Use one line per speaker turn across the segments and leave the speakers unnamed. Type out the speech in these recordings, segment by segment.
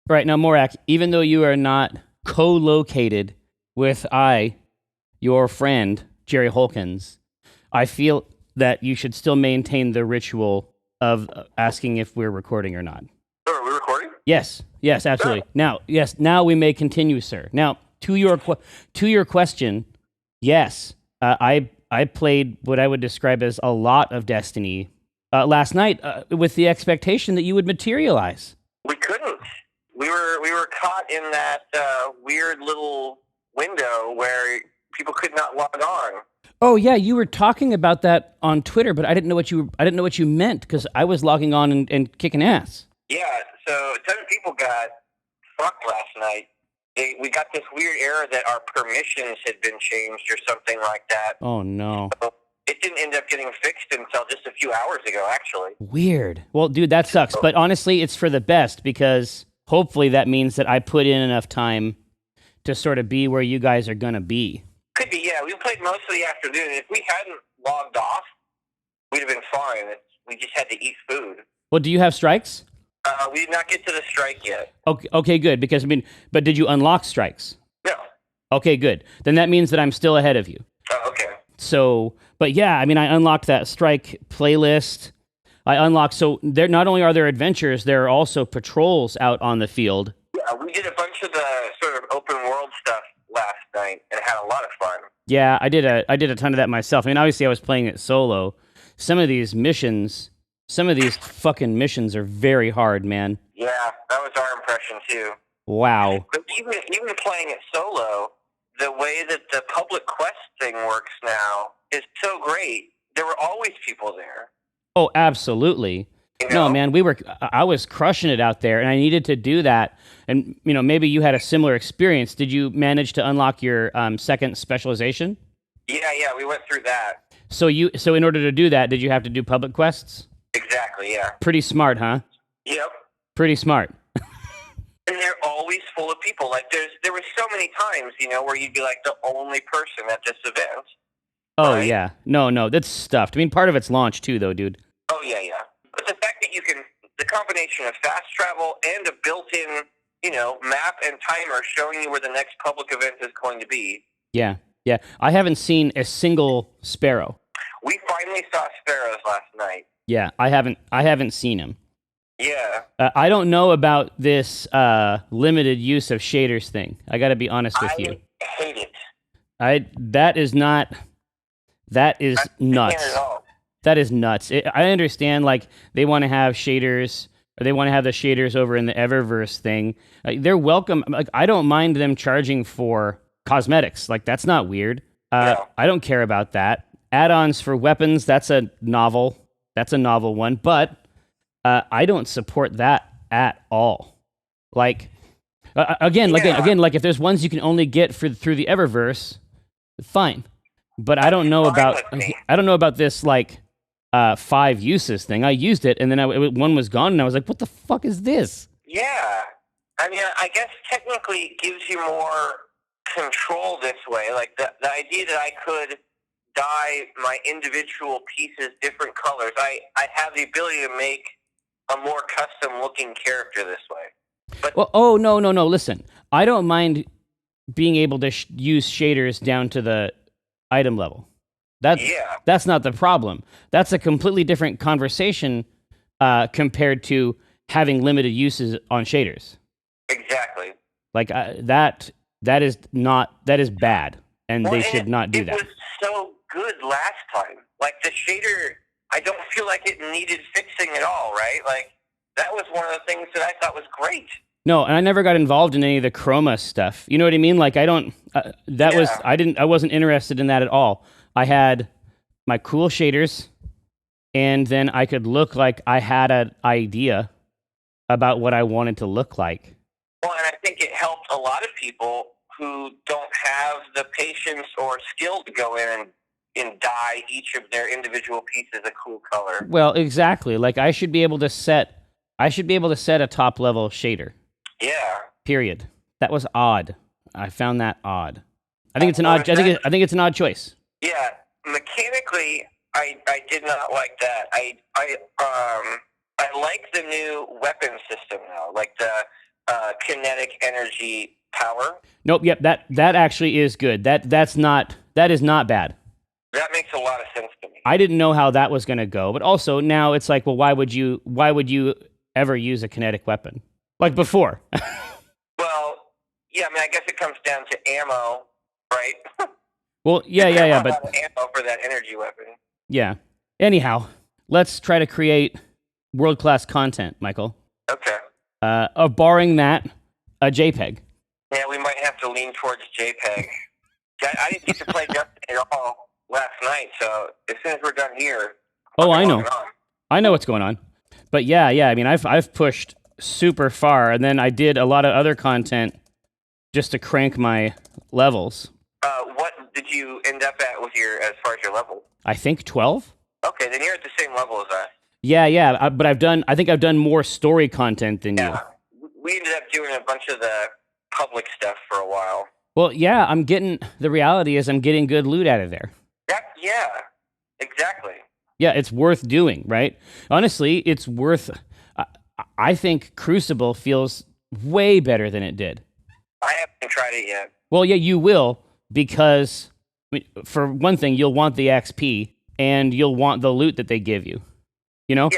Right now, Morak, even though you are not co-located with your friend, Jerry Holkins, I feel that you should still maintain the ritual of asking if we're recording or not.
Oh, are we recording?
Yes, absolutely. Now we may continue, sir. Now, to your question, yes, I played what I would describe as a lot of Destiny last night with the expectation that you would materialize.
We couldn't. We were caught in that weird little window where people could not log on.
Oh yeah, you were talking about that on Twitter, but I didn't know what you meant because I was logging on and kicking ass.
Yeah, so 10 people got fucked last night. We got this weird error that our permissions had been changed or something like that.
Oh no.
So it didn't end up getting fixed until just a few hours ago, actually.
Weird. Well, dude, that sucks. But honestly, it's for the best because hopefully that means that I put in enough time to sort of be where you guys are going to be.
Could be, yeah. We played most of the afternoon. If we hadn't logged off, we'd have been fine. We just had to eat food.
Well, do you have strikes?
We did not get to the strike yet.
Okay, good. Because, but did you unlock strikes?
No.
Okay, good. Then that means that I'm still ahead of you.
Oh, okay.
So, but yeah, I unlocked that strike playlist. So there, not only are there adventures, there are also patrols out on the field.
Yeah, we did a bunch of the sort of open world stuff last night and had a lot of fun.
Yeah, I did a ton of that myself. Obviously I was playing it solo. Some of these fucking missions are very hard, man.
Yeah, that was our impression too.
Wow.
But even playing it solo, the way that the public quest thing works now is so great. There were always people there.
Oh, absolutely. You know? No, man, I was crushing it out there, and I needed to do that. And, maybe you had a similar experience. Did you manage to unlock your second specialization?
Yeah, we went through that.
So in order to do that, did you have to do public quests?
Exactly, yeah.
Pretty smart, huh?
Yep.
Pretty smart.
And they're always full of people. Like, there were so many times, where you'd be like the only person at this event.
Oh,
right?
Yeah. No, that's stuffed. Part of it's launch, too, though, dude.
Oh, yeah. But the fact that the combination of fast travel and a built-in, map and timer showing you where the next public event is going to be.
Yeah. I haven't seen a single sparrow.
We finally saw sparrows last night.
Yeah, I haven't seen him.
Yeah.
I don't know about this limited use of shaders thing. I got to be honest with you.
I hate it.
That is nuts. That is nuts. I understand, like, they want to have shaders, or they want to have the shaders over in the Eververse thing. They're welcome. Like, I don't mind them charging for cosmetics. Like, that's not weird.
No.
I don't care about that. Add-ons for weapons, that's a novel one. But I don't support that at all. Like, again, like if there's ones you can only get through the Eververse, fine. But I don't know about this, like, 5 uses thing. I used it, and then one was gone, and I was like, what the fuck is this?
Yeah. I guess technically it gives you more control this way. Like, the idea that I could dye my individual pieces different colors. I have the ability to make a more custom-looking character this way. But
no. Listen, I don't mind being able to use shaders down to the item level. That's not the problem. That's a completely different conversation compared to having limited uses on shaders.
Exactly.
Like that is bad, and they should not do that.
It was so good last time. Like, the shader, I don't feel like it needed fixing at all, right? Like, that was one of the things that I thought was great.
No, and I never got involved in any of the chroma stuff. You know what I mean? Like, I don't. I wasn't interested in that at all. I had my cool shaders, and then I could look like I had an idea about what I wanted to look like.
Well, and I think it helped a lot of people who don't have the patience or skill to go in and dye each of their individual pieces a cool color.
Well, exactly. Like, I should be able to set a top level shader.
Yeah.
Period. That was odd. I found that odd. I think it's an odd. I think it's an odd choice.
Yeah. Mechanically, I did not like that. I like the new weapon system now, like the kinetic energy power.
Nope. Yep. That actually is good. That is not bad.
That makes a lot of sense to me.
I didn't know how that was going to go, but also now it's like, well, why would you ever use a kinetic weapon like before?
Well, yeah, I mean, I guess it comes down to ammo, right?
Well, yeah, but
ammo for that energy weapon.
yeah. Anyhow, let's try to create world-class content, Michael.
Okay.
Barring that, a JPEG.
Yeah, we might have to lean towards JPEG. I didn't get to play Destiny at all last night, so as soon as we're done here,
Oh, I know.
log on.
I know what's going on. But yeah. I mean, I've pushed super far, and then I did a lot of other content just to crank my levels.
What did you end up at with as far as your level?
I think 12.
Okay, then you're at the same level as us.
Yeah. But I think I've done more story content than you.
Yeah, we ended up doing a bunch of the public stuff for a while.
Well, yeah, the reality is I'm getting good loot out of there.
Yeah, exactly.
Yeah, it's worth doing, right? Honestly, it's worth. I think Crucible feels way better than it did.
I haven't tried it yet.
Well, yeah, you will, because for one thing, you'll want the XP and you'll want the loot that they give you. You know?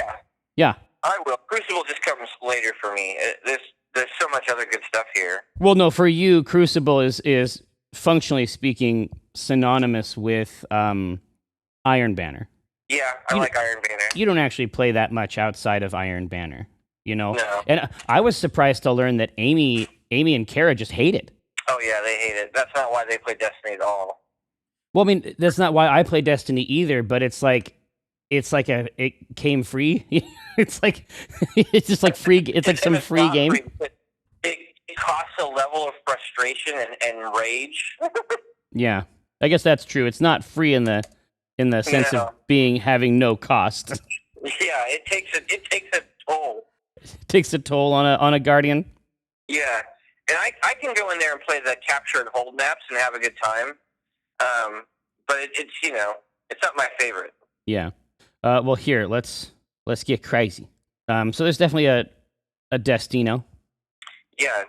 Yeah.
I will. Crucible just comes later for me. There's so much other good stuff here.
Well, no, for you, Crucible is functionally speaking synonymous with Iron Banner.
Yeah, I like Iron Banner.
You don't actually play that much outside of Iron Banner, you know?
No.
And I was surprised to learn that Amy and Kara just hate it.
Oh, yeah, they hate it. That's not why they play Destiny at all.
Well, I mean, that's not why I play Destiny either, but it came free. It's like, it's just like free. It's like some free game.
It costs a level of frustration and rage.
Yeah, I guess that's true. It's not free in the sense of having no cost.
Yeah, it takes a toll.
It takes a toll on a Guardian.
Yeah, and I can go in there and play the capture and hold maps and have a good time. But it's it's not my favorite.
Yeah. Well, here let's get crazy. So there's definitely a Destino.
Yeah.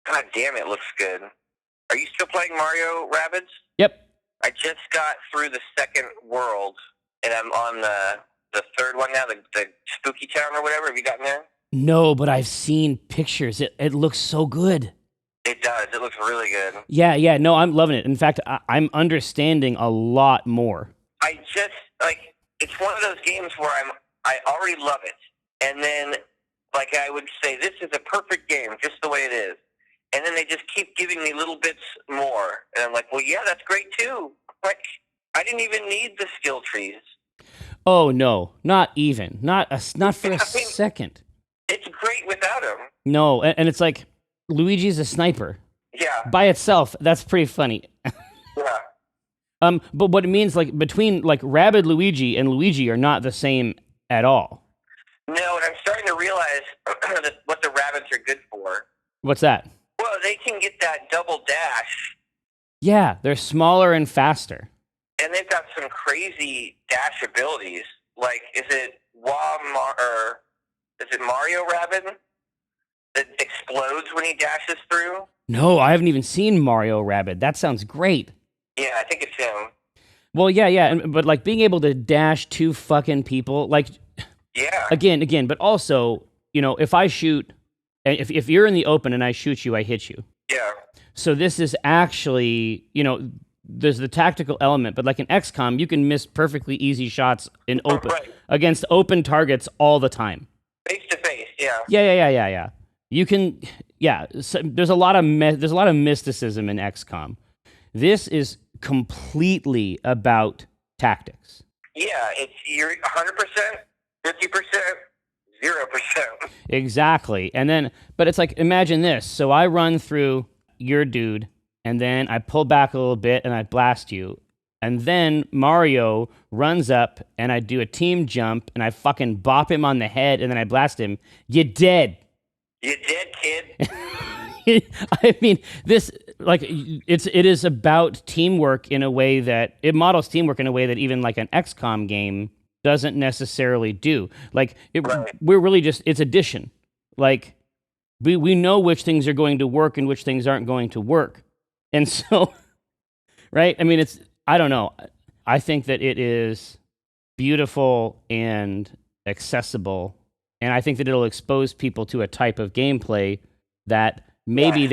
God damn, it looks good. Are you still playing Mario Rabbids?
Yep.
I just got through the second world, and I'm on the third one now, the Spooky Town or whatever. Have you gotten there?
No, but I've seen pictures. It looks so good.
It does. It looks really good.
Yeah. No, I'm loving it. In fact, I'm understanding a lot more.
I just, it's one of those games where I already love it. And then, I would say, this is a perfect game, just the way it is. And then they just keep giving me little bits more. And I'm like, well, yeah, that's great, too. I didn't even need the skill trees.
Oh, no. Not even. Not for a second.
It's great without them.
No, and it's like, Luigi's a sniper.
Yeah.
By itself, that's pretty funny.
Yeah.
But what it means, between, Rabid Luigi and Luigi are not the same at all.
No, and I'm starting to realize what the rabbits are good for.
What's that?
Well, they can get that double dash.
Yeah, they're smaller and faster.
And they've got some crazy dash abilities. Is it Mario Rabid that explodes when he dashes through?
No, I haven't even seen Mario Rabid. That sounds great.
Yeah, I think it's him.
Well, yeah, but being able to dash two fucking people,
yeah.
Again, but also, if I shoot, if you're in the open and I shoot you, I hit you.
Yeah.
So this is actually, there's the tactical element, but in XCOM, you can miss perfectly easy shots in open against open targets all the time.
Face to face, yeah.
Yeah. You can, so there's a lot of mysticism in XCOM. This is completely about tactics.
Yeah, you're 100%, 50%, 0%.
Exactly. And then, but it's imagine this. So I run through your dude, and then I pull back a little bit, and I blast you. And then Mario runs up, and I do a team jump, and I fucking bop him on the head, and then I blast him. You're dead.
You're dead, kid.
I mean, this, it is about teamwork in a way that, it models teamwork in a way that even an XCOM game doesn't necessarily do. We're really just, it's addition. we know which things are going to work and which things aren't going to work. And so, right? I mean, I don't know. I think that it is beautiful and accessible, and I think that it'll expose people to a type of gameplay that maybe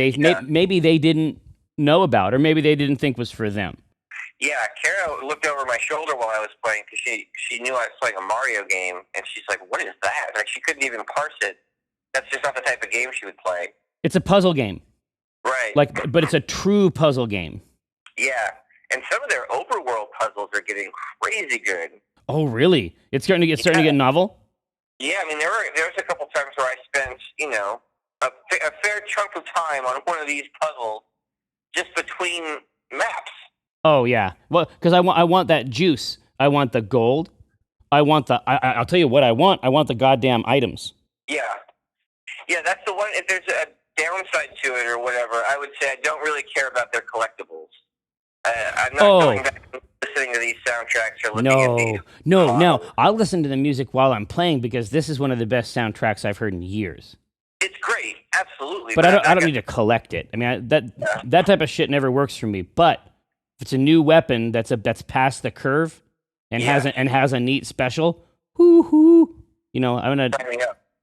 maybe they didn't know about, or maybe they didn't think was for them.
Yeah, Kara looked over my shoulder while I was playing because she knew I was playing a Mario game, and she's like, "What is that?" Like, she couldn't even parse it. That's just not the type of game she would play.
It's a puzzle game,
right?
Like, but it's a true puzzle game.
Yeah, and some of their overworld puzzles are getting crazy good.
Oh, really? It's starting to get novel.
Yeah, I mean, there was a couple times where I spent, a fair chunk of time on one of these puzzles just between maps.
Oh yeah, well, because I want that juice. I want the gold. I want I'll tell you what I want. I want the goddamn items.
Yeah, that's the one. If there's a downside to it or whatever, I would say I don't really care about their collectibles. I'm not going back and listening to these soundtracks or looking at these.
No. I'll listen to the music while I'm playing because this is one of the best soundtracks I've heard in years.
It's great, absolutely.
But I don't need to collect it. I mean, that type of shit never works for me. But if it's a new weapon that's past the curve and has a neat special, I'm gonna.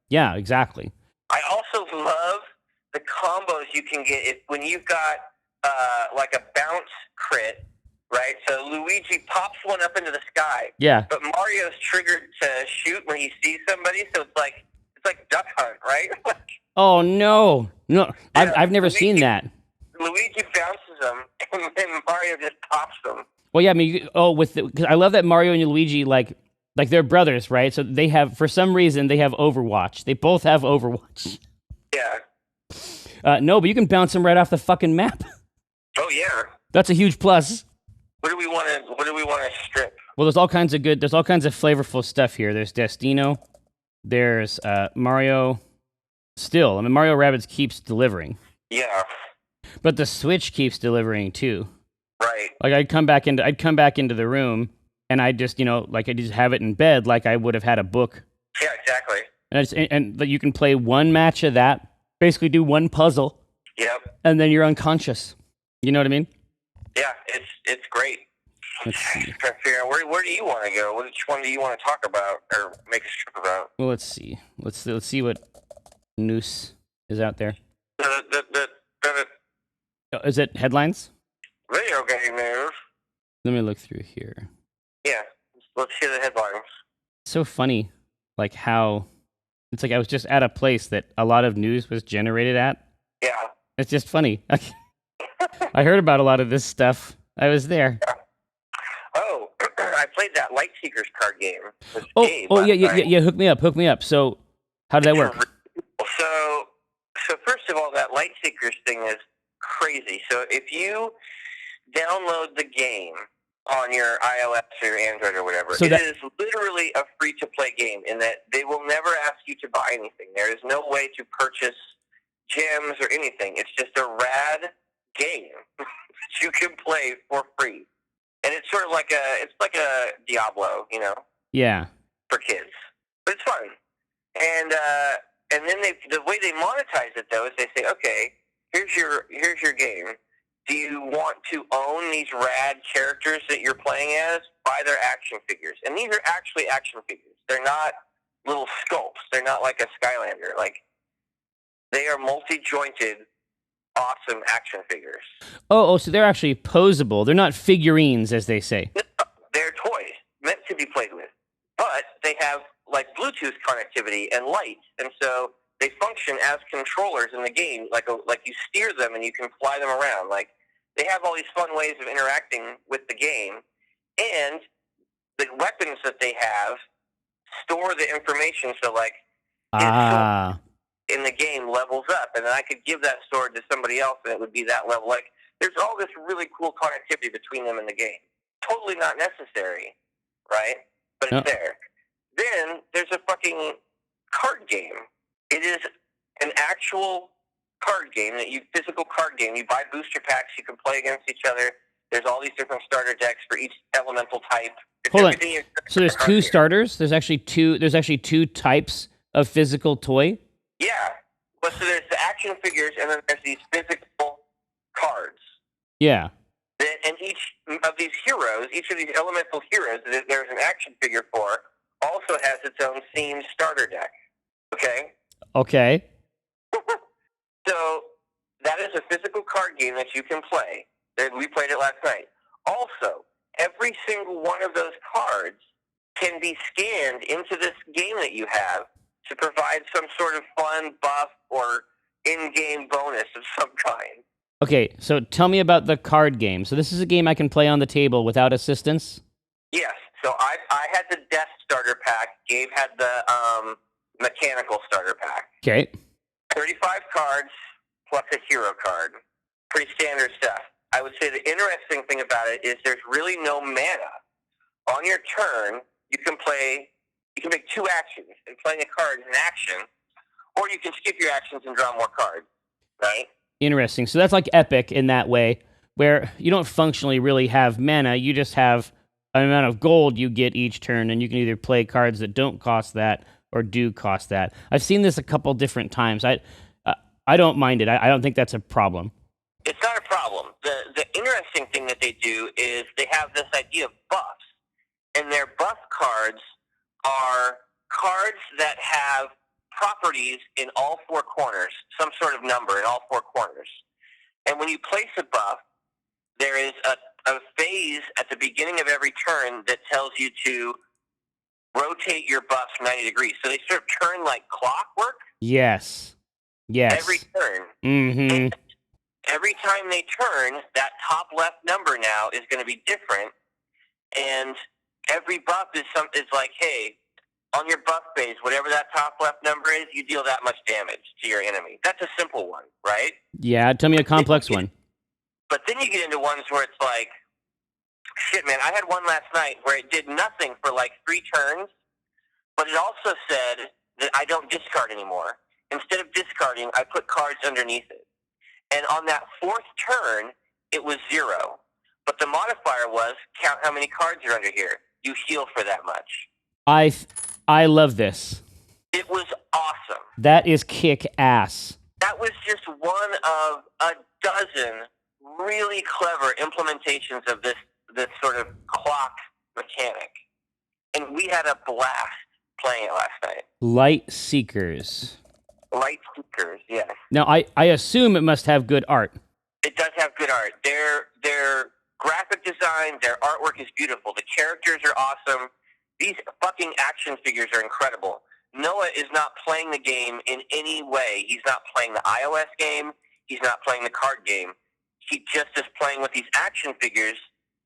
Yeah, exactly.
I also love the combos you can get when you've got like a bounce crit, right? So Luigi pops one up into the sky.
Yeah.
But Mario's triggered to shoot when he sees somebody, so it's like Duck Hunt, right?
Oh no. Yeah, I've never seen that.
Luigi bounces them, and then Mario just pops them.
Well, yeah, I mean, because I love that Mario and Luigi like they're brothers, right? So they have, for some reason, they have Overwatch. They both have Overwatch.
Yeah.
No, but you can bounce them right off the fucking map.
Oh yeah.
That's a huge plus.
What do we want to strip?
Well, there's all kinds of flavorful stuff here. There's Destino. There's Mario. Still, I mean, Mario Rabbids keeps delivering.
Yeah.
But the Switch keeps delivering too.
Right.
Like I'd come back into the room and I just I just have it in bed like I would have had a book.
Yeah, exactly.
And you can play one match of that, basically do one puzzle.
Yep.
And then you're unconscious. You know what I mean?
Yeah, it's great.
Let's see.
Where do you want to go? Which one do you want to talk about or make a strip about?
Well, let's see. Let's see what news is out there. Is it headlines?
Video game news.
Let me look through here.
Yeah, let's hear the headlines.
So funny, like how it's like I was just at a place that a lot of news was generated at.
Yeah.
It's just funny. I heard about a lot of this stuff. I was there.
Yeah. Oh, I played that Light Seekers card game.
Yeah. Hook me up. So, how did that work?
So first of all, that Light Seekers thing is crazy. So if you download the game on your iOS or your Android or whatever, it is literally a free-to-play game in that they will never ask you to buy anything. There is no way to purchase gems or anything. It's just a rad game that you can play for free. And it's sort of like a Diablo,
Yeah.
For kids. But it's fun. And then the way they monetize it though is they say, okay, here's your game. Do you want to own these rad characters that you're playing as? Buy their action figures. And these are actually action figures. They're not little sculpts. They're not like a Skylander. Like, they are multi-jointed, awesome action figures.
Oh, so they're actually posable. They're not figurines, as they say.
No, they're toys meant to be played with. But they have, like, Bluetooth connectivity and light. And so they function as controllers in the game. Like you steer them and you can fly them around. Like, they have all these fun ways of interacting with the game. And the weapons that they have store the information. So, like, in the game levels up. And then I could give that sword to somebody else and it would be that level. Like, there's all this really cool connectivity between them in the game. Totally not necessary, right? But it's there. Then there's a fucking card game. It is an actual card game, physical card game. You buy booster packs, you can play against each other. There's all these different starter decks for each elemental type.
Hold on. So there's two starters? There's actually two types of physical toy?
Yeah. But so there's the action figures, and then there's these physical cards.
Yeah.
And each of these heroes, each of these elemental heroes that there's an action figure for, also has its own themed starter deck. Okay?
Okay.
So that is a physical card game that you can play. We played it last night. Also, every single one of those cards can be scanned into this game that you have to provide some sort of fun buff or in-game bonus of some kind.
Okay, so tell me about the card game. So this is a game I can play on the table without assistance?
Yes. So I had the death starter pack. Gabe had the mechanical starter pack.
Okay.
35 cards plus a hero card. Pretty standard stuff. I would say the interesting thing about it is there's really no mana. On your turn, you can make two actions, and playing a card is an action, or you can skip your actions and draw more cards, right?
Interesting. So that's like Epic in that way, where you don't functionally really have mana, you just have an amount of gold you get each turn, and you can either play cards that don't cost that or do cost that. I've seen this a couple different times. I don't mind it. I don't think that's a problem.
It's not a problem. The interesting thing that they do is they have this idea of buffs, and their buff cards are cards that have properties in all four corners, some sort of number in all four corners. And when you place a buff, there is a phase at the beginning of every turn that tells you to rotate your buffs 90 degrees. So they sort of turn like clockwork.
Yes.
Every turn.
Mm-hmm.
And every time they turn, that top left number now is going to be different. And every buff is like, hey, on your buff phase, whatever that top left number is, you deal that much damage to your enemy. That's a simple one, right?
Yeah, tell me a complex one.
But then you get into ones where it's like, shit, man, I had one last night where it did nothing for like 3 turns, but it also said that I don't discard anymore. Instead of discarding, I put cards underneath it. And on that 4th turn, it was 0. But the modifier was, count how many cards are under here. You heal for that much.
I love this.
It was awesome.
That is kick ass.
That was just one of a dozen really clever implementations of this sort of clock mechanic. And we had a blast playing it last night.
Light Seekers.
Light Seekers, yes.
Now, I assume it must have good art.
It does have good art. Their graphic design, their artwork is beautiful. The characters are awesome. These fucking action figures are incredible. Noah is not playing the game in any way. He's not playing the iOS game. He's not playing the card game. He just is playing with these action figures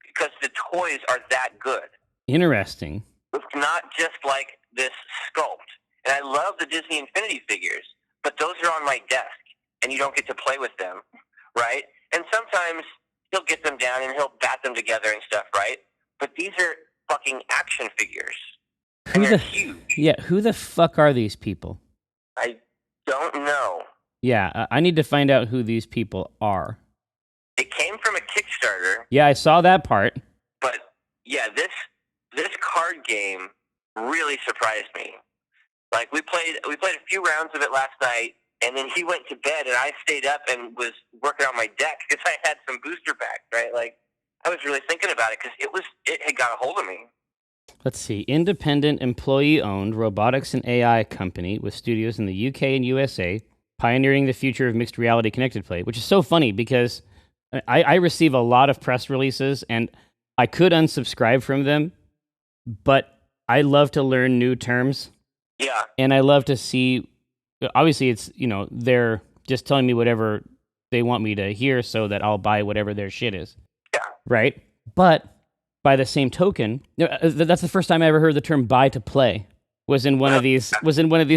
because the toys are that good.
Interesting.
It's not just like this sculpt. And I love the Disney Infinity figures, but those are on my desk, and you don't get to play with them, right? And sometimes he'll get them down and he'll bat them together and stuff, right? But these are fucking action figures. And they're huge.
Yeah, who the fuck are these people?
I don't know.
Yeah, I need to find out who these people are.
It came from a Kickstarter.
Yeah, I saw that part.
But yeah, this card game really surprised me. Like we played a few rounds of it last night, and then he went to bed, and I stayed up and was working on my deck because I had some booster packs, right? Like I was really thinking about it because it had got a hold of me.
Let's see. Independent, employee-owned robotics and AI company with studios in the UK and USA, pioneering the future of mixed reality connected play, which is so funny because I receive a lot of press releases, and I could unsubscribe from them, but I love to learn new terms.
Yeah.
And I love to see, obviously it's, they're just telling me whatever they want me to hear so that I'll buy whatever their shit is.
Yeah.
Right? But by the same token, that's the first time I ever heard the term buy to play was in one of these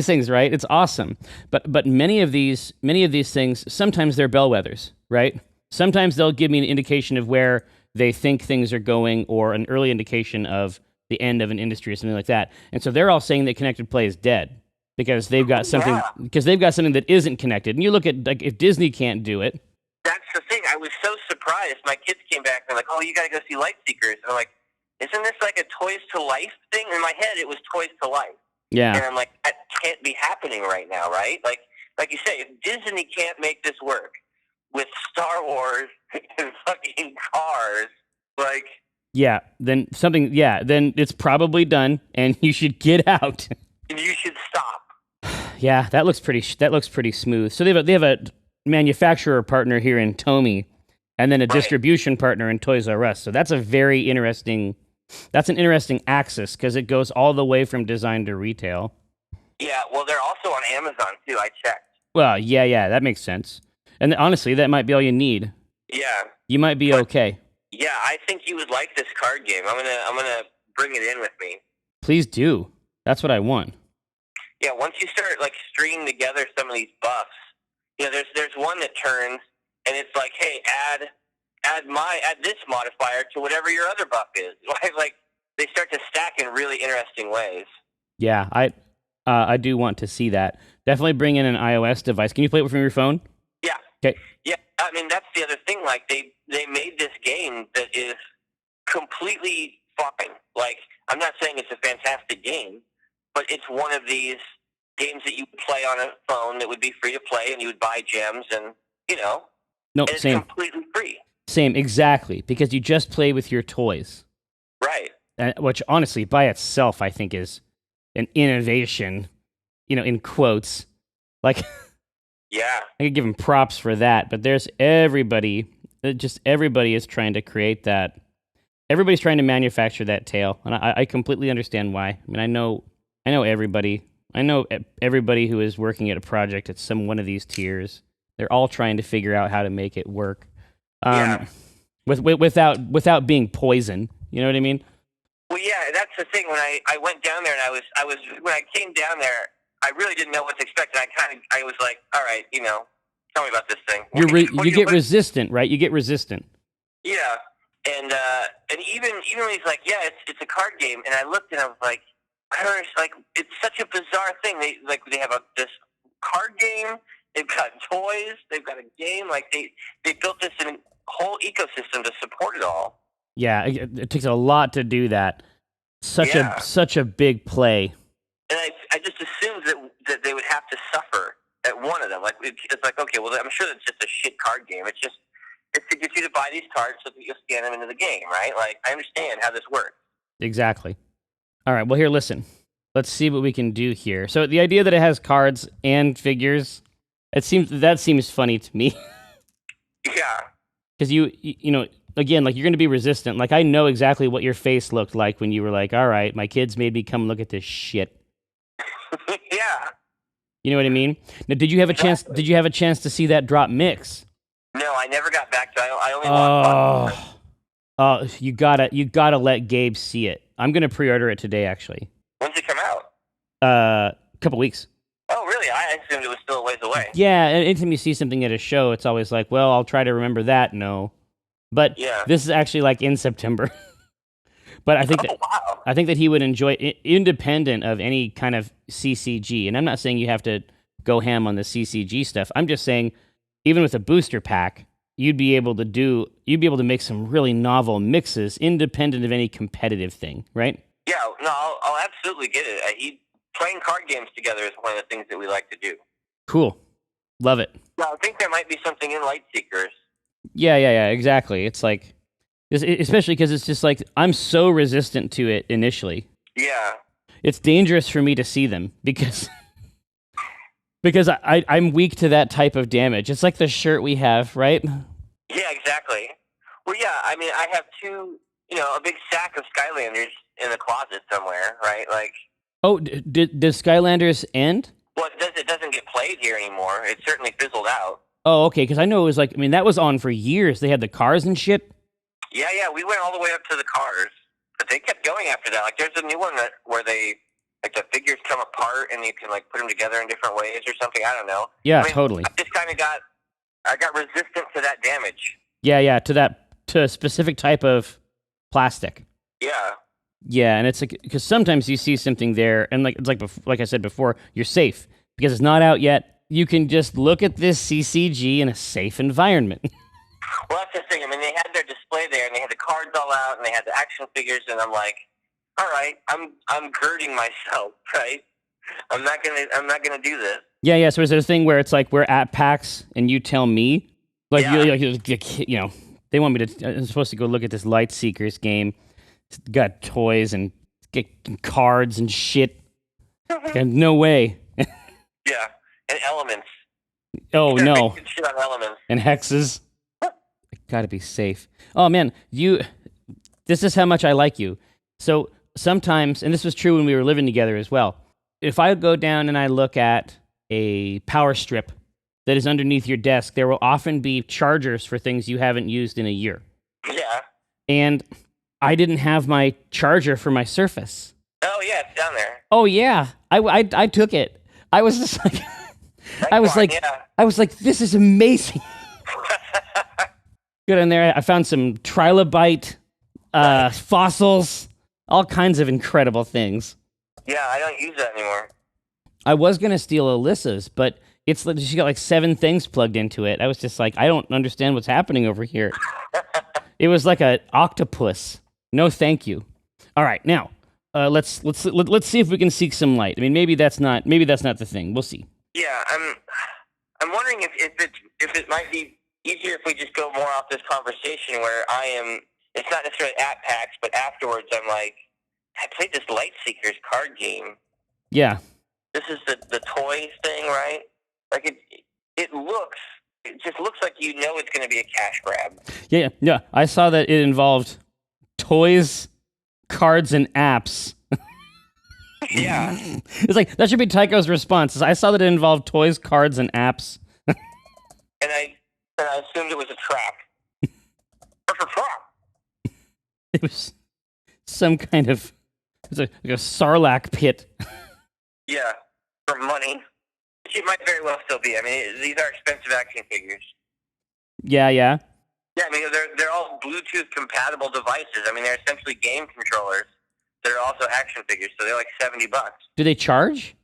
things, right? It's awesome. But many of these things, sometimes they're bellwethers, right? Sometimes they'll give me an indication of where they think things are going or an early indication of the end of an industry or something like that. And so they're all saying that connected play is dead because they've got something that isn't connected. And you look at like if Disney can't do it.
That's the thing. I was so surprised. My kids came back and they're like, "Oh, you got to go see Light Seekers." And I'm like, "Isn't this like a Toys to Life thing?" In my head, it was Toys to Life.
Yeah.
And I'm like, that can't be happening right now, right? Like like you say, if Disney can't make this work with Star Wars and fucking Cars, like,
Yeah, then it's probably done, and you should get out.
you should stop.
Yeah, that looks pretty smooth. So they have a manufacturer partner here in Tomy, and then a distribution partner in Toys R Us. So that's an interesting axis because it goes all the way from design to retail.
Yeah, well, they're also on Amazon too. I checked.
Well, yeah, that makes sense. And honestly, that might be all you need.
Yeah,
You might be okay.
yeah, I think you would like this card game. I'm gonna bring it in with me.
Please do. That's what I want.
Yeah, once you start like stringing together some of these buffs, there's one that turns and it's like, hey, add this modifier to whatever your other buff is. Like they start to stack in really interesting ways.
Yeah, I do want to see that. Definitely bring in an iOS device. Can you play it from your phone?
Yeah.
Okay.
Yeah, I mean that's the other thing. Like they made this game that is completely fine. Like I'm not saying it's a fantastic game, but it's one of these games that you play on a phone that would be free to play, and you would buy gems, and
No,
and it's
same.
completely free.
Same, exactly, because you just play with your toys.
Right.
Which honestly, by itself, I think is an innovation, in quotes. Like,
Yeah.
I could give them props for that, but there's everybody is trying to create that. Everybody's trying to manufacture that tail, and I completely understand why. I mean, I know everybody. I know everybody who is working at a project at one of these tiers. They're all trying to figure out how to make it work, without being poison. You know what I mean?
Well, yeah, that's the thing. When I went down there, and I was when I came down there, I really didn't know what to expect. And I was like, all right, tell me about this thing.
You get resistant, right? You get resistant.
Yeah, and even when he's like, yeah, it's a card game, and I looked and I was like, it's such a bizarre thing. They have this card game. They've got toys. They've got a game. Like they built this whole ecosystem to support it all.
Yeah, it takes a lot to do that. Such a big play.
And I just assumed that they would have to suffer at one of them. Like it's like, okay, well, I'm sure it's just a shit card game. It's to get you to buy these cards so that you'll scan them into the game, right? Like I understand how this works.
Exactly. All right, well, here, listen. Let's see what we can do here. So the idea that it has cards and figures, that seems funny to me.
Yeah.
Because again, like you're going to be resistant. Like I know exactly what your face looked like when you were like, all right, my kids made me come look at this shit.
Yeah.
You know what I mean? Now, did you have a chance to see that drop mix?
No, I never got back to it. I only watched one.
Oh, you gotta let Gabe see it. I'm gonna pre-order it today, actually.
When's it come out?
A couple weeks.
Oh, really? I assumed it was still a ways away.
Yeah, anytime you see something at a show, it's always like, well, I'll try to remember that. No, but this is actually like in September. But I think I think that he would enjoy it independent of any kind of CCG. And I'm not saying you have to go ham on the CCG stuff. I'm just saying, even with a booster pack, you'd be able to make some really novel mixes independent of any competitive thing, right?
Yeah, no, I'll absolutely get it. Playing card games together is one of the things that we like to do.
Cool. Love it.
No, I think there might be something in Lightseekers.
Yeah, exactly. It's like, especially because it's just like, I'm so resistant to it initially.
Yeah.
It's dangerous for me to see them because I'm weak to that type of damage. It's like the shirt we have, right?
Yeah, exactly. Well, yeah, I mean, I have a big stack of Skylanders in the closet somewhere, right? Like.
Oh, does Skylanders end?
Well, it doesn't get played here anymore. It certainly fizzled out.
Oh, okay, because I know it was like, I mean, that was on for years. They had the cars and shit.
Yeah, we went all the way up to the cars. But they kept going after that. Like, there's a new one where the figures come apart and you can, like, put them together in different ways or something. I don't know.
Yeah, totally.
I just kind of got resistant to that damage.
Yeah, to a specific type of plastic.
Yeah.
Yeah, and it's like, because sometimes you see something there, and like I said before, you're safe because it's not out yet. You can just look at this CCG in a safe environment.
Well, that's the thing. I mean, they had their display there, and they had the cards all out, and they had the action figures, and I'm like, all right, I'm girding myself, right? I'm not gonna do this.
Yeah, yeah. So is there a thing where it's like we're at PAX and you tell me, like,
Yeah.
you know, they want me to. I'm supposed to go look at this Light Seekers game. It's got toys and get cards and shit. And no way.
Yeah, and elements.
Oh
They're
no.
making shit on elements.
And hexes. Gotta be safe. Oh man, this is how much I like you. So sometimes, and this was true when we were living together as well, if I go down and I look at a power strip that is underneath your desk, there will often be chargers for things you haven't used in a year.
Yeah.
And I didn't have my charger for my Surface.
Oh yeah, it's down there.
Oh yeah, I took it. I was just like, I was like,
yeah.
I was like, this is amazing. Good in there. I found some trilobite fossils, all kinds of incredible things.
Yeah, I don't use that anymore.
I was gonna steal Alyssa's, but she got like 7 things plugged into it. I was just like, I don't understand what's happening over here. It was like an octopus. No, thank you. All right, now let's see if we can seek some light. I mean, maybe that's not the thing. We'll see.
Yeah, I'm wondering if it might be easier if we just go more off this conversation where I am. It's not necessarily at PAX, but afterwards I'm like, I played this Light Seekers card game.
Yeah.
This is the toys thing, right? Like it just looks like you know it's going to be a cash grab.
Yeah. I saw that it involved toys, cards, and apps.
Yeah.
It's like, that should be Tycho's response. I saw that it involved toys, cards, and apps.
And I assumed it was a trap. It's a trap.
It was some kind of, like a Sarlacc pit.
Yeah, for money. It might very well still be. I mean, these are expensive action figures.
Yeah.
Yeah, I mean, they're all Bluetooth compatible devices. I mean, they're essentially game controllers. They're also action figures, so they're like $70.
Do they charge?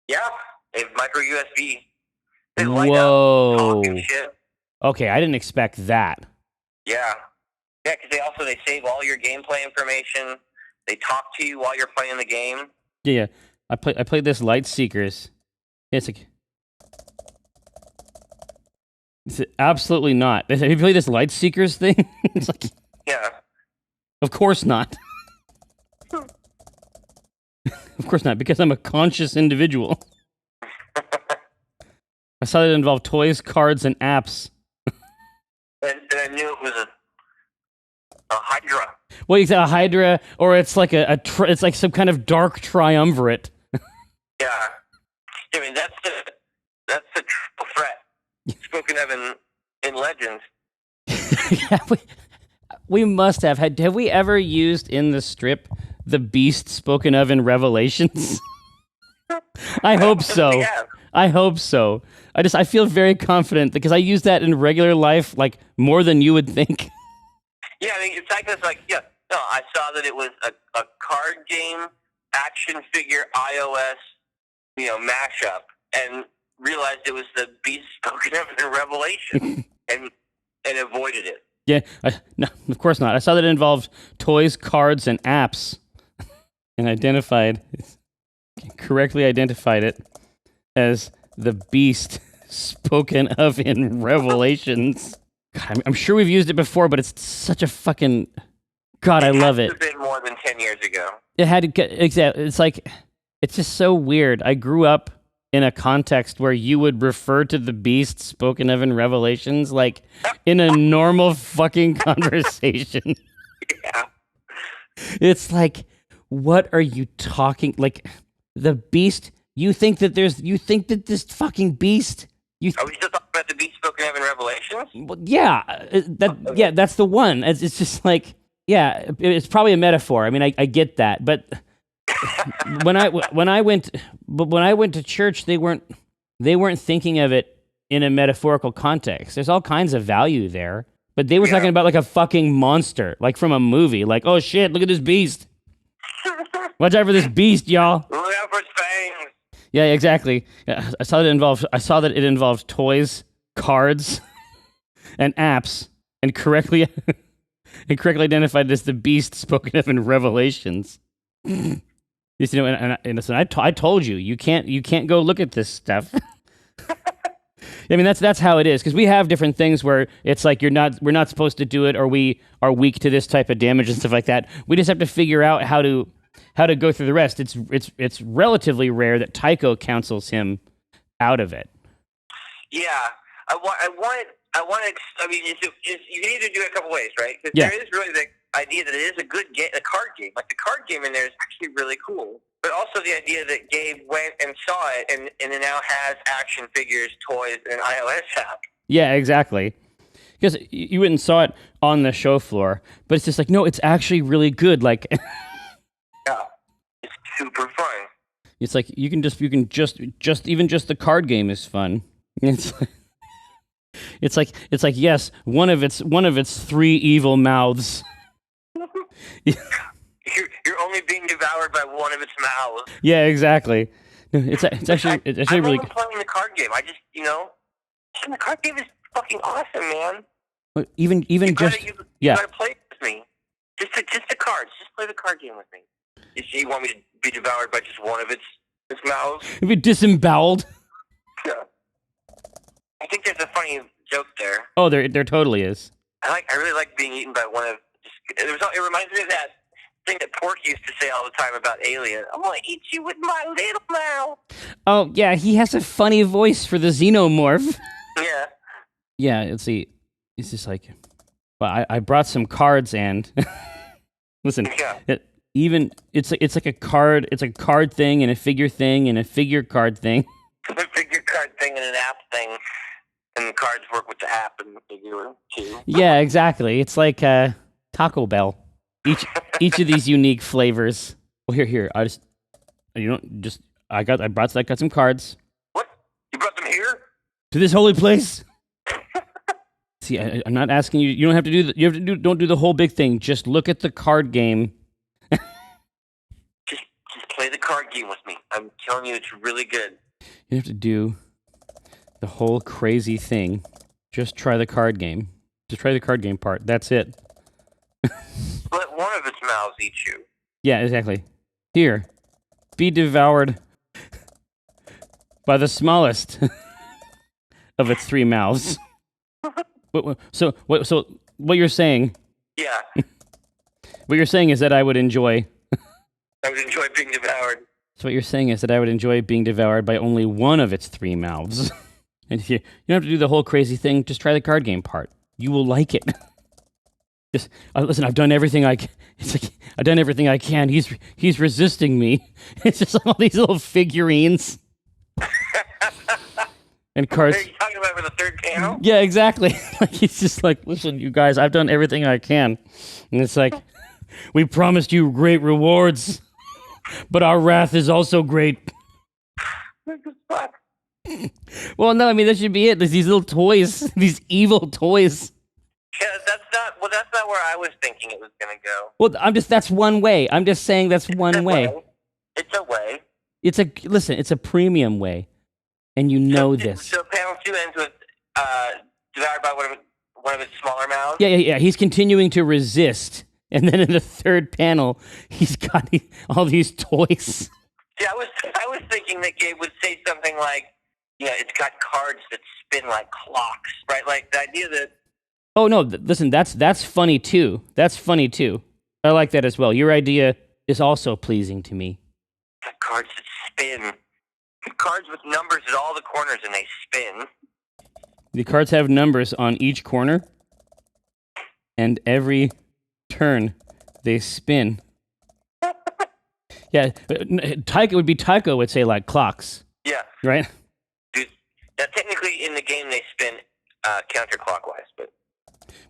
Yeah, they have micro USB. They light
Whoa.
up, talk and shit.
Okay, I didn't expect that.
Yeah, because they save all your gameplay information. They talk to you while you're playing the game.
Yeah. I played this Light Seekers. It's like, it's absolutely not. Have you played this Light Seekers thing? It's like,
Yeah.
of course not. Of course not, because I'm a conscious individual. I saw that it involved toys, cards, and apps.
And I knew it was a Hydra.
Well, you said a Hydra, or it's like it's like some kind of dark triumvirate.
Yeah. I mean, that's the triple threat spoken of in Legends.
Yeah, we must have. Have we ever used in the strip the beast spoken of in Revelations? I hope so.
Yeah.
I hope so. I feel very confident because I use that in regular life like more than you would think.
Yeah, I mean, it's like this. Like, yeah, no, I saw that it was a card game action figure iOS, mashup, and realized it was the beast spoken of in Revelation, and avoided it.
Yeah, no, of course not. I saw that it involved toys, cards, and apps, and correctly identified it as the beast spoken of in Revelations. God, I'm sure we've used it before, but it's such a fucking... God, I love it.
It's been more than 10 years ago.
It had to get... Exactly. It's like... It's just so weird. I grew up in a context where you would refer to the beast spoken of in Revelations like in a normal fucking conversation.
Yeah.
It's like, what are you talking... Like, the beast... You think that this fucking beast...
Are we still talking about the beast spoken of in Revelations?
Well, yeah, that's the one. It's just like, yeah, it's probably a metaphor. I mean, I get that, but when I went to church, they weren't thinking of it in a metaphorical context. There's all kinds of value there, but they were talking about like a fucking monster, like from a movie. Like, oh shit, look at this beast. Watch out for this beast, y'all.
Look out for its fangs.
Yeah, exactly. I saw that it involved toys, cards, and apps, and correctly identified it as the beast spoken of in Revelations. And listen, I told you you can't go look at this stuff. I mean, that's how it is, because we have different things where it's like we're not supposed to do it, or we are weak to this type of damage and stuff like that. We just have to figure out how to go through the rest. It's relatively rare that Tycho counsels him out of it.
Yeah, I mean, you can either do it a couple ways, right? Because
Yeah.
there is really the idea that it is a good game, a card game. Like the card game in there is actually really cool. But also the idea that Gabe went and saw it, and it now has action figures, toys, and an iOS app.
Yeah, exactly. Because you went and saw it on the show floor, but it's just like, no, it's actually really good. Like,
Yeah, it's super fun.
it's like you can just even just the card game is fun. It's like yes, one of its three evil mouths.
You're only being devoured by one of its mouths.
Yeah, exactly. No, it's actually
I
really.
love playing the card game. I just, the card game is fucking awesome, man.
Even
You
just
gotta play it with me. Just the cards. Just play the card game with me. You want me to be devoured by just one of its mouths?
be disemboweled.
Yeah. I think there's a funny joke there.
Oh, there totally is.
I really like being eaten by one of. It reminds me of that thing that Pork used to say all the time about Alien. I'm gonna eat you with my little mouth.
Oh yeah, he has a funny voice for the xenomorph.
Yeah.
Yeah, let's see. It's just like, well, I brought some cards, and listen,
Yeah.
it's like a card. It's a card thing and a figure thing and a figure card thing.
The figure card thing and an app thing, and the cards work with the app and the figure too.
Yeah, exactly. It's like Taco Bell. Each of these unique flavors. Well, here. I got some cards
What? You brought them here?
to this holy place. See, I'm not asking you. You don't have to do. You have to do. Don't do the whole big thing. Just look at the card game.
Just play the card game with me. I'm telling you, it's really good.
You have to do the whole crazy thing. Just try the card game. Just try the card game part. That's it.
Let one of its mouths eat you.
Yeah, exactly. Here, be devoured by the smallest of its three mouths. So what you're saying?
Yeah,
What you're saying is that I would enjoy.
I would enjoy being devoured.
So what you're saying is that I would enjoy being devoured by only one of its three mouths. And you don't have to do the whole crazy thing. Just try the card game part. You will like it. Just listen. I've done everything It's like I've done everything I can. He's resisting me. It's just all these little figurines and cards.
Are you talking about for the third panel?
Yeah, exactly. Like he's just like, listen, you guys, I've done everything I can, and it's like, we promised you great rewards, but our wrath is also great. Well, no, I mean that should be it. There's these little toys, these evil toys.
Yeah, that's not where I was thinking it was gonna go.
Well, that's one way. I'm just saying that's one way.
It's a way.
It's a premium way, and you know this.
So panel 2 ends with devoured by one of its smaller mouths.
Yeah. He's continuing to resist, and then in the third panel, he's got all these toys.
Yeah, I was thinking that Gabe would say something like, it's got cards that spin like clocks, right? Like the idea that.
Oh no! Listen, that's funny too. That's funny too. I like that as well. Your idea is also pleasing to me.
The cards that spin. The cards with numbers at all the corners and they spin.
The cards have numbers on each corner, and every turn they spin. Yeah, Tycho would say like clocks.
Yeah.
Right?
Dude, now technically in the game they spin counterclockwise, but.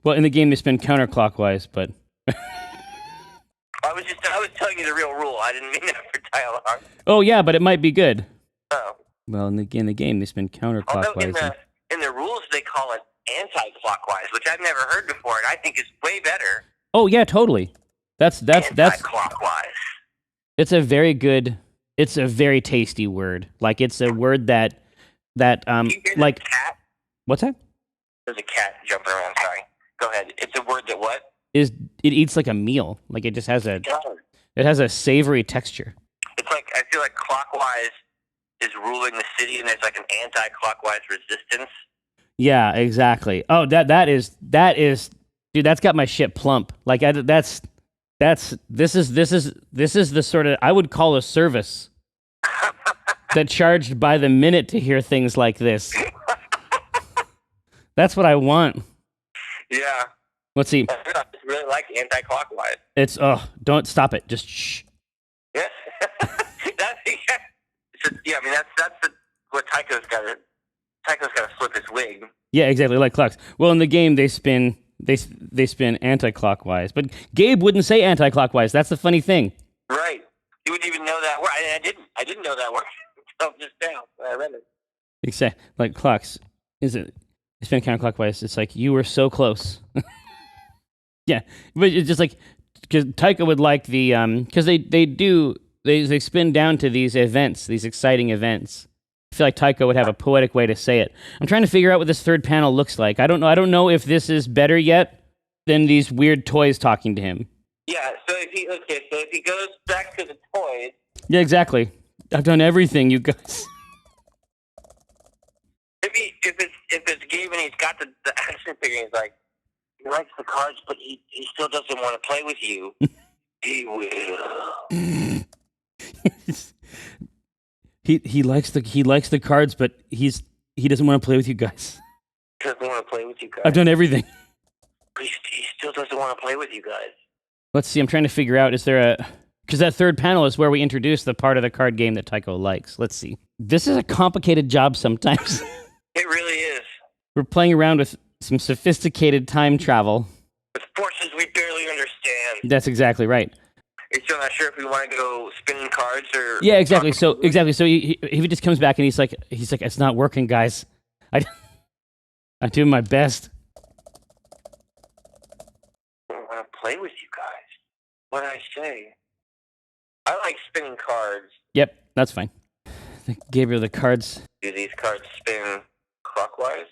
Well, in the game they spin counterclockwise, but.
I was telling you the real rule. I didn't mean that for dialogue.
Oh yeah, but it might be good.
Oh.
Well, in the game they spin counterclockwise.
Although in the rules they call it anti-clockwise, which I've never heard before, and I think is way better.
Oh yeah, totally. That's
anti-clockwise.
It's a very tasty word. Like it's a word that like
cat?
What's that?
There's a cat jumping around, sorry. Go ahead. It's a word that what?
It eats like a meal. Like it just has a savory texture.
It's is ruling the city, and there's like an anti-clockwise resistance.
Yeah, exactly. Oh, that is, dude. That's got my shit plump. Like this is the sort of, I would call a service that charged by the minute to hear things like this. That's what I want.
Yeah.
Let's see.
I just really like anti-clockwise.
It's don't stop it. Just shh.
Yeah. Yeah, I mean that's what Tycho's got to. Tycho's got to flip his wig.
Yeah, exactly, like clocks. Well, in the game, they spin anti-clockwise, but Gabe wouldn't say anti-clockwise. That's the funny thing.
Right. You wouldn't even know that word. I didn't know that word until just now when I read it.
Exactly, like clocks. Is it? They spin counterclockwise. It's like you were so close. Yeah, but it's just like because Taika would like the because they spin down to these events, these exciting events. I feel like Taika would have a poetic way to say it. I'm trying to figure out what this third panel looks like. I don't know. I don't know if this is better yet than these weird toys talking to him.
Yeah. So if he goes back to the toys.
Yeah, exactly. I've done everything, you guys.
If it's Gabe and he's got the action figure, he's like, he likes the cards, but he still doesn't want to play with you. He will.
He likes the cards, but he doesn't want to play with you guys.
He doesn't want to play with you guys.
I've done everything.
But he still doesn't want to play with you guys.
Let's see. I'm trying to figure out, is there because that third panel is where we introduce the part of the card game that Tycho likes. Let's see. This is a complicated job sometimes.
It really is.
We're playing around with some sophisticated time travel.
With forces we barely understand.
That's exactly right.
You're still not sure if we want to go spinning cards or...
Yeah, exactly. So he just comes back and he's like, it's not working, guys. I'm doing my best.
I don't want to play with you guys. What did I say? I like spinning cards.
Yep, that's fine. I think Gabriel, the cards.
Do these cards spin clockwise?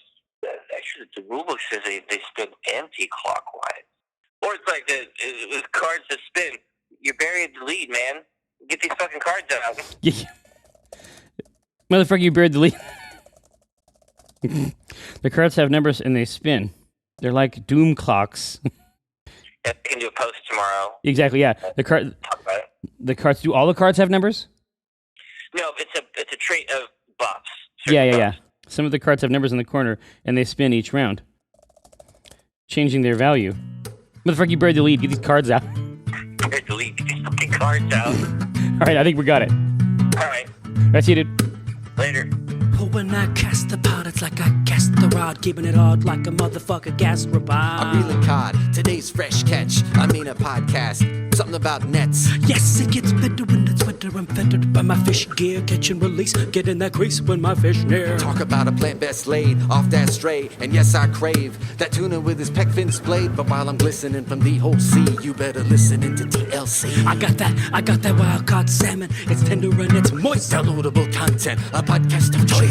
Actually, the rulebook says they spin anti-clockwise. Or it's like the cards that spin. You buried the lead, man. Get these fucking cards out.
Yeah. Motherfucker, you buried the lead. The cards have numbers and they spin. They're like doom clocks.
Yeah, we can do a post tomorrow.
Exactly, yeah.
Talk about it.
The cards, do all the cards have numbers?
No, it's a trait of buffs.
Yeah. Some of the cards have numbers in the corner and they spin each round, changing their value. Motherfucker, you buried the lead. Get these cards out.
Buried the lead. Get these fucking cards out.
All right, I think we got it.
All right.
That's you, dude.
Later.
But when I cast the pot, it's like I cast the rod, keeping it hard like a motherfucker gas robot.
I'm reeling cod, today's fresh catch. I mean a podcast, something about nets.
Yes, it gets better when it's wetter. I'm fettered by my fish gear, catch and release, get in that crease when my fish near.
Talk about a plant best laid off that stray, and yes, I crave that tuna with his peck fin splayed. But while I'm glistening from the whole sea, you better listen into TLC.
I got that wild caught salmon. It's tender and it's moist.
Downloadable content, a podcast of choice.